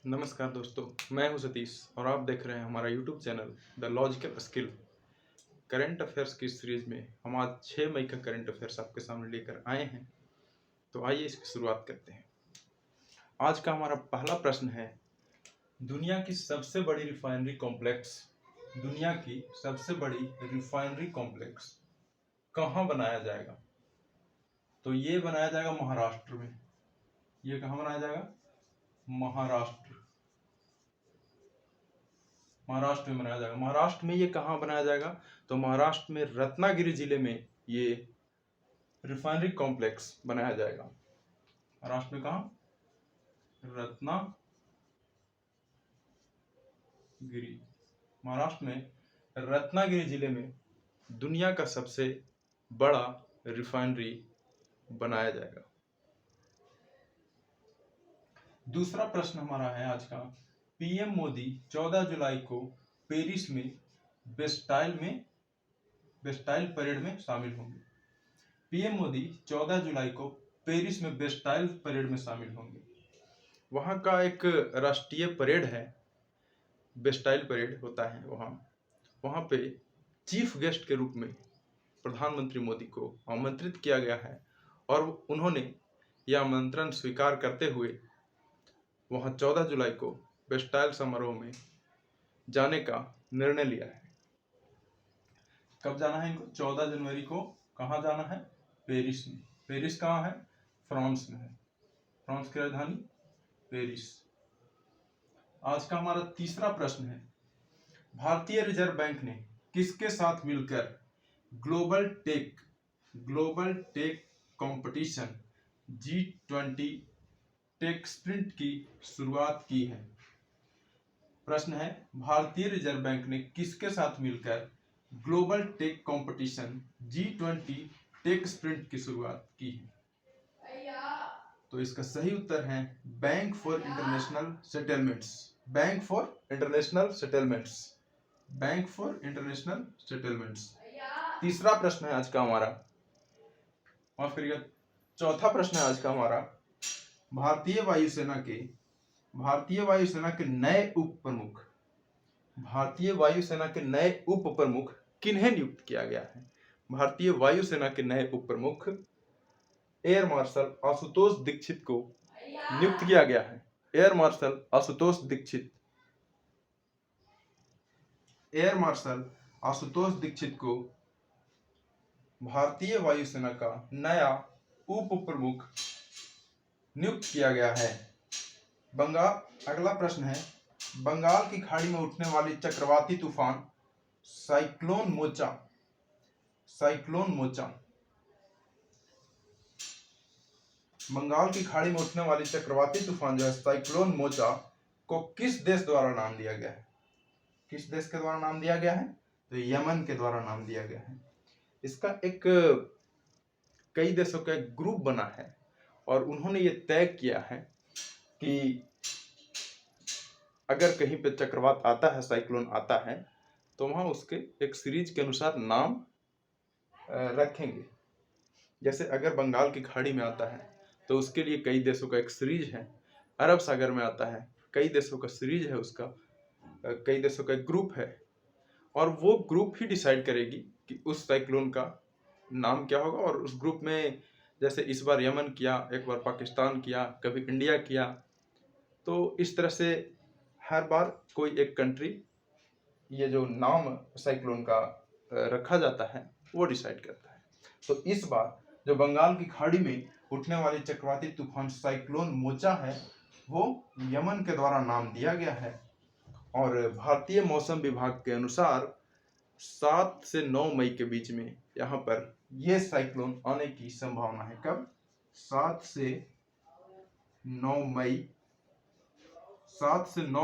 नमस्कार दोस्तों, मैं हूं सतीश और आप देख रहे हैं हमारा YouTube channel the logical skill. Current affairs की सीरीज में हम आज 6 मई का करंट अफेयर्स आपके सामने लेकर आए हैं। तो आइए इसकी शुरुआत करते हैं। आज का हमारा पहला प्रश्न है, दुनिया की सबसे बड़ी रिफाइनरी कॉम्प्लेक्स कहाँ बनाया जाएगा? तो ये बनाया जाएगा महाराष्ट्र में। ये कहाँ बनाया जाएगा? महाराष्ट्र में बनाया जाएगा। महाराष्ट्र में ये कहाँ बनाया जाएगा? तो महाराष्ट्र में रत्नागिरी जिले में ये रिफाइनरी कॉम्प्लेक्स बनाया जाएगा। महाराष्ट्र में कहाँ? महाराष्ट्र में रत्नागिरी जिले में दुनिया का सबसे बड़ा रिफाइनरी बनाया जाएगा। दूसरा प्रश्न हमारा है आज का, पीएम मोदी 14 जुलाई को पेरिस में बेस्टाइल परेड में शामिल होंगे। पीएम मोदी 14 जुलाई को पेरिस में बेस्टाइल परेड में शामिल होंगे। वहाँ का एक राष्ट्रीय परेड है, बेस्टाइल परेड होता है। वहाँ पे चीफ गेस्ट के रूप में प्रधानमंत्री मोदी को आमंत्रित किया गया है और उन्होंने यह आमंत्रण स्वीकार करते हुए वहाँ 14 जुलाई को बेस्टाइल समारोह में जाने का निर्णय लिया है। कब जाना है इनको? 14 जनवरी को। कहाँ जाना है? पेरिस में। पेरिस कहाँ है? फ्रांस में है। फ्रांस की राजधानी पेरिस। आज का हमारा तीसरा प्रश्न है, भारतीय रिजर्व बैंक ने किसके साथ मिलकर global tech competition G20 tech sprint की शुरुआत की है? प्रश्न है, भारतीय रिजर्व बैंक ने किसके साथ मिलकर global tech competition G20 tech sprint की शुरुआत की है? तो इसका सही उत्तर है बैंक फॉर इंटरनेशनल सेटलमेंट्स। तीसरा प्रश्न है आज का हमारा, माफ करिएगा, चौथा प्रश्न है आज का हमारा, भारतीय वायुसेना के नए उप प्रमुख किन्हें नियुक्त किया गया है? भारतीय वायुसेना के नए उप प्रमुख एयर मार्शल आशुतोष दीक्षित को नियुक्त किया गया है। एयर मार्शल आशुतोष दीक्षित को भारतीय वायुसेना का नया उप प्रमुख नियुक्त किया गया है। अगला प्रश्न है, बंगाल की खाड़ी में उठने वाली चक्रवाती तूफान साइक्लोन मोचा बंगाल की खाड़ी में उठने वाली चक्रवाती तूफान जो है साइक्लोन मोचा को किस देश द्वारा नाम दिया गया है? किस देश के द्वारा नाम दिया गया है? तो यमन के द्वारा नाम दिया गया है। इसका एक कई देशों का एक ग्रुप बना है और उन्होंने ये तय किया है कि अगर कहीं पे चक्रवात आता है, साइक्लोन आता है, तो वहां उसके एक सीरीज के अनुसार नाम रखेंगे। जैसे अगर बंगाल की खाड़ी में आता है तो उसके लिए कई देशों का एक सीरीज है। अरब सागर में आता है, कई देशों का सीरीज है, उसका कई देशों का एक ग्रुप है और वो ग्रुप ही डिसाइड करेगी कि उस साइक्लोन का नाम क्या होगा। और उस ग्रुप में जैसे इस बार यमन किया, एक बार पाकिस्तान किया, कभी इंडिया किया, तो इस तरह से हर बार कोई एक कंट्री ये जो नाम साइक्लोन का रखा जाता है वो डिसाइड करता है। तो इस बार जो बंगाल की खाड़ी में उठने वाली चक्रवाती तूफान साइक्लोन मोचा है वो यमन के द्वारा नाम दिया गया है और भारतीय मौसम विभाग के अनुसार 7 से 9 मई के बीच में यहाँ पर ये साइक्लोन आने की संभावना है। कब? 7 से 9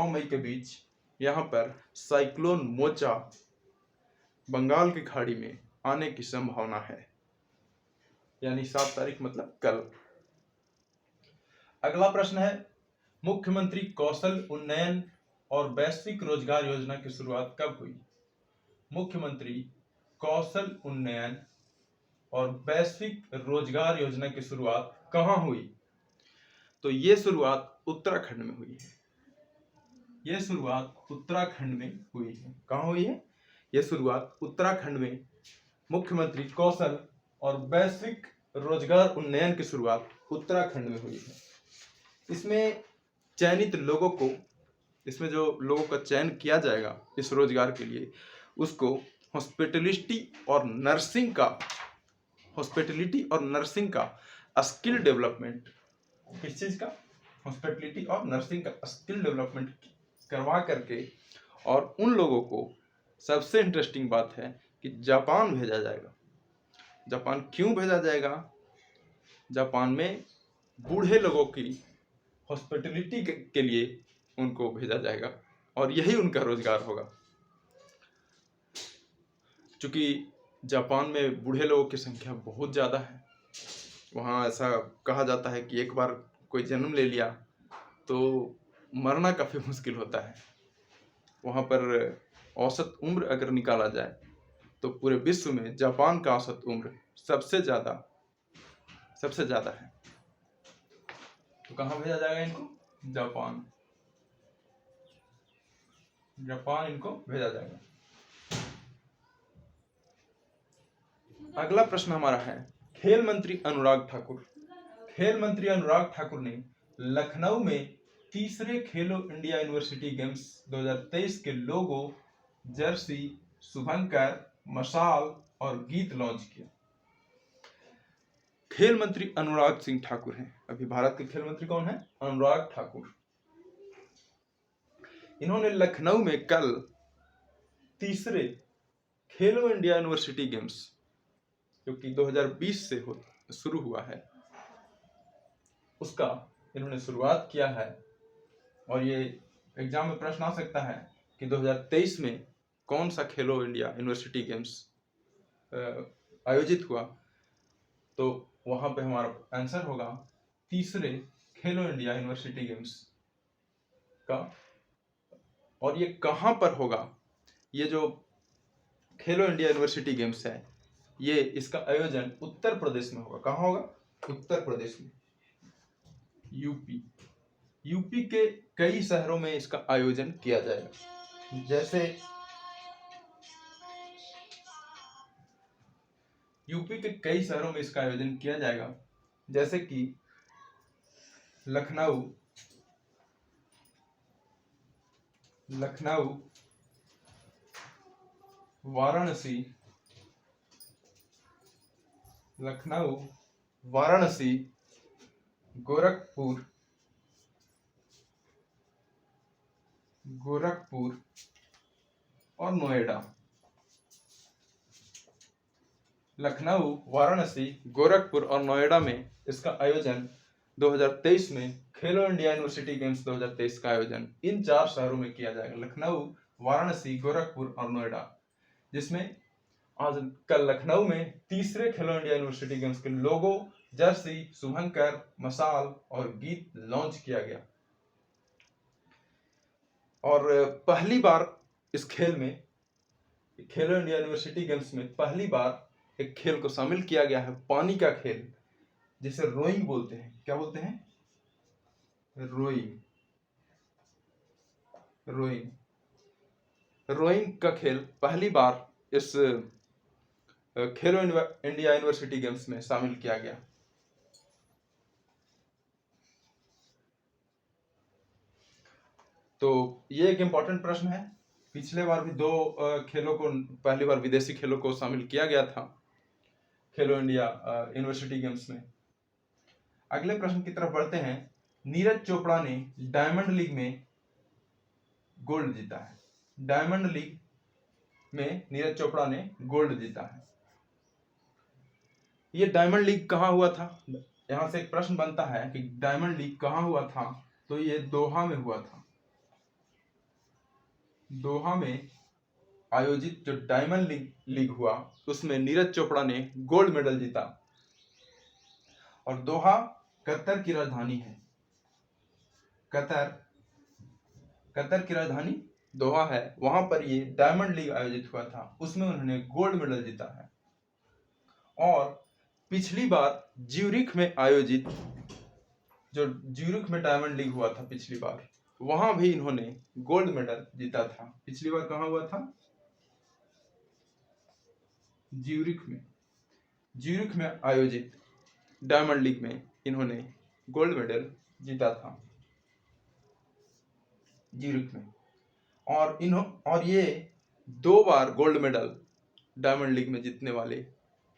मई के बीच यहाँ पर साइक्लोन मोचा बंगाल की खाड़ी में आने की संभावना है, यानी 7 तारीख मतलब कल। अगला प्रश्न है, मुख्यमंत्री कौशल उन्नयन और वैश्विक रोजगार योजना की शुरुआत कब हुई? मुख्यमंत्री कौशल उन्नयन और वैश्विक रोजगार योजना की शुरुआत कहाँ हुई? तो ये शुरुआत उत्तराखंड में हुई है। ये शुरुआत उत्तराखंड में हुई है। कहाँ हुई है? ये शुरुआत उत्तराखंड में मुख्यमंत्री कौशल और वैश्विक रोजगार उन्नयन की शुरुआत उत्तराखंड में हुई है। इसमें चयनित लोगों को, इसमें जो लोगों का चयन किया जाएगा इस रोजगार के लिए, उसको हॉस्पिटलिटी और नर्सिंग का स्किल डेवलपमेंट, किस चीज का? हॉस्पिटलिटी और नर्सिंग का स्किल डेवलपमेंट करवा करके, और उन लोगों को, सबसे इंटरेस्टिंग बात है कि जापान भेजा जाएगा। जापान क्यों भेजा जाएगा? जापान में बूढ़े लोगों की हॉस्पिटलिटी के लिए उनको भेजा जाएगा और यही उनका रोजगार होगा। चूंकि जापान में बूढ़े लोगों की संख्या बहुत ज़्यादा है, वहाँ ऐसा कहा जाता है कि एक बार कोई जन्म ले लिया तो मरना काफ़ी मुश्किल होता है। वहाँ पर औसत उम्र अगर निकाला जाए तो पूरे विश्व में जापान का औसत उम्र सबसे ज़्यादा है। तो कहाँ भेजा जाएगा इनको? जापान इनको भेजा जाएगा। अगला प्रश्न हमारा है, खेल मंत्री अनुराग ठाकुर ने लखनऊ में तीसरे खेलो इंडिया यूनिवर्सिटी गेम्स 2023 के लोगो, जर्सी, शुभंकर, मशाल और गीत लॉन्च किया। खेल मंत्री अनुराग सिंह ठाकुर हैं। अभी भारत के खेल मंत्री कौन है? अनुराग ठाकुर। इन्होंने लखनऊ में कल तीसरे खेलो इंडिया यूनिवर्सिटी गेम्स, जो कि 2020 से शुरू हुआ है, उसका इन्होंने शुरुआत किया है। और ये एग्जाम में प्रश्न आ सकता है कि 2023 में कौन सा खेलो इंडिया यूनिवर्सिटी गेम्स आयोजित हुआ, तो वहां पे हमारा आंसर होगा तीसरे खेलो इंडिया यूनिवर्सिटी गेम्स का। और ये कहां पर होगा? ये जो खेलो इंडिया यूनिवर्सिटी गेम्स है, ये इसका आयोजन उत्तर प्रदेश में होगा। कहाँ होगा? उत्तर प्रदेश में, यूपी के कई शहरों में इसका आयोजन किया जाएगा। जैसे यूपी के कई शहरों में इसका आयोजन किया जाएगा, जैसे कि लखनऊ, वाराणसी, गोरखपुर और नोएडा। लखनऊ, वाराणसी, गोरखपुर और नोएडा में इसका आयोजन 2023 में खेलो इंडिया यूनिवर्सिटी गेम्स 2023 का आयोजन इन 4 शहरों में किया जाएगा। लखनऊ, वाराणसी, गोरखपुर और नोएडा, जिसमें आज कल लखनऊ में तीसरे खेलो इंडिया यूनिवर्सिटी गेम्स के लोगो, जर्सी, शुभंकर, मशाल और गीत लॉन्च किया गया। और पहली बार इस खेल में, खेलो इंडिया यूनिवर्सिटी गेम्स में पहली बार एक खेल को शामिल किया गया है, पानी का खेल, जिसे रोइंग बोलते हैं। क्या बोलते हैं? रोइंग का खेल पहली बार इस खेलो इंडिया यूनिवर्सिटी गेम्स में शामिल किया गया। तो ये एक इंपॉर्टेंट प्रश्न है। पिछले बार भी 2 खेलों को, पहली बार विदेशी खेलों को शामिल किया गया था खेलो इंडिया यूनिवर्सिटी गेम्स में। अगले प्रश्न की तरफ बढ़ते हैं। नीरज चोपड़ा ने डायमंड लीग में गोल्ड जीता है। डायमंड लीग में नीरज चोपड़ा ने गोल्ड जीता है। ये डायमंड लीग कहाँ हुआ था? यहां से एक प्रश्न बनता है कि डायमंड लीग कहाँ हुआ था? तो ये दोहा में हुआ था। दोहा में आयोजित जो डायमंड लीग हुआ, उसमें नीरज चोपड़ा ने गोल्ड मेडल जीता। और दोहा कतर की राजधानी है। कतर की राजधानी दोहा है, वहां पर ये डायमंड लीग आयोजित हुआ था, उसमें उन्होंने गोल्ड मेडल जीता है। और पिछली बार ज्यूरिख में आयोजित, जो ज्यूरिख में डायमंड लीग हुआ था पिछली बार, वहां भी इन्होंने गोल्ड मेडल जीता था। पिछली बार कहाँ हुआ था? ज्यूरिख में आयोजित डायमंड लीग में इन्होंने गोल्ड मेडल जीता था, ज्यूरिख में। और ये 2 बार गोल्ड मेडल डायमंड लीग में जीतने वाले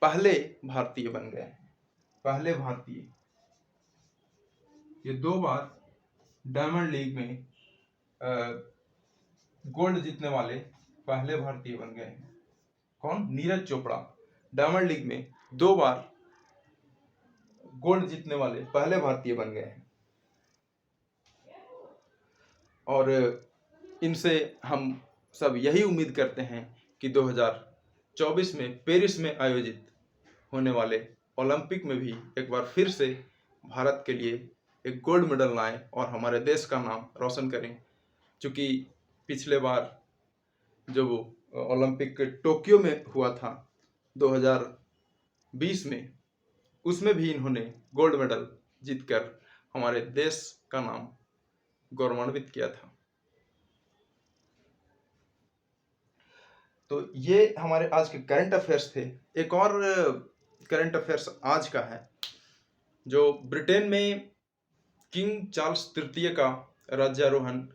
पहले भारतीय बन गए हैं। पहले भारतीय, ये 2 बार डायमंड लीग में गोल्ड जीतने वाले पहले भारतीय बन गए हैं। कौन? नीरज चोपड़ा डायमंड लीग में 2 बार गोल्ड जीतने वाले पहले भारतीय बन गए हैं। और इनसे हम सब यही उम्मीद करते हैं कि 2024 में पेरिस में आयोजित होने वाले ओलंपिक में भी एक बार फिर से भारत के लिए एक गोल्ड मेडल लाएं और हमारे देश का नाम रोशन करें। क्योंकि पिछले बार जो ओलंपिक टोक्यो में हुआ था 2020 में, उसमें भी इन्होंने गोल्ड मेडल जीतकर हमारे देश का नाम गौरवान्वित किया था। तो ये हमारे आज के करंट अफेयर्स थे। एक और करंट अफेयर्स आज का है, जो ब्रिटेन में किंग चार्ल्स तृतीय का राज्यारोहण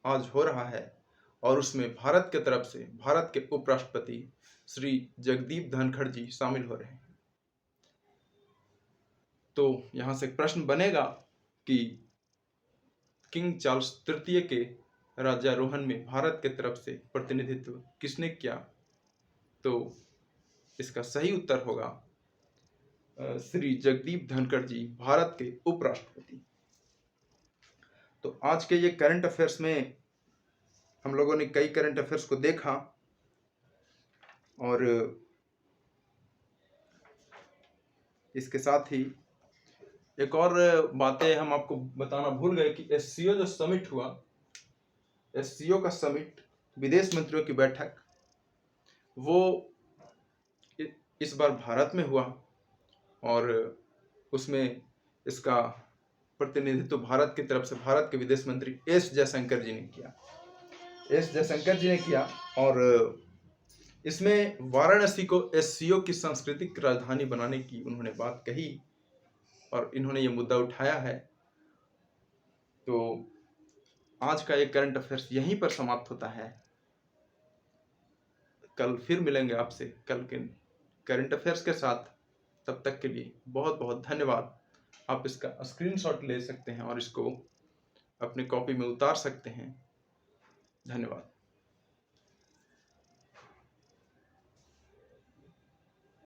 आज हो रहा है और उसमें भारत के तरफ से भारत के उपराष्ट्रपति श्री जगदीप धनखड़ जी शामिल हो रहे हैं। तो यहाँ से प्रश्न बनेगा कि किंग चार्ल्स तृतीय के राज्यारोहण में भारत के तरफ से प्रतिनिधित्व किसने किया? तो इसका सही उत्तर होगा श्री जगदीप धनखड़ जी, भारत के उपराष्ट्रपति। तो आज के ये करंट अफेयर्स में हम लोगों ने कई करंट अफेयर्स को देखा और इसके साथ ही एक और बातें हम आपको बताना भूल गए कि एससीओ जो समिट हुआ, एससीओ का समिट, विदेश मंत्रियों की बैठक, वो इस बार भारत में हुआ और उसमें इसका प्रतिनिधित्व भारत की तरफ से भारत के विदेश मंत्री एस जयशंकर जी ने किया। और इसमें वाराणसी को एससीओ की सांस्कृतिक राजधानी बनाने की उन्होंने बात कही और इन्होंने ये मुद्दा उठाया है। तो आज का ये करंट अफेयर्स यहीं पर समाप्त होता है। कल फिर मिलेंगे आपसे कल के करंट अफेयर्स के साथ। तब तक के लिए बहुत बहुत धन्यवाद। आप इसका स्क्रीनशॉट ले सकते हैं और इसको अपनी कॉपी में उतार सकते हैं। धन्यवाद।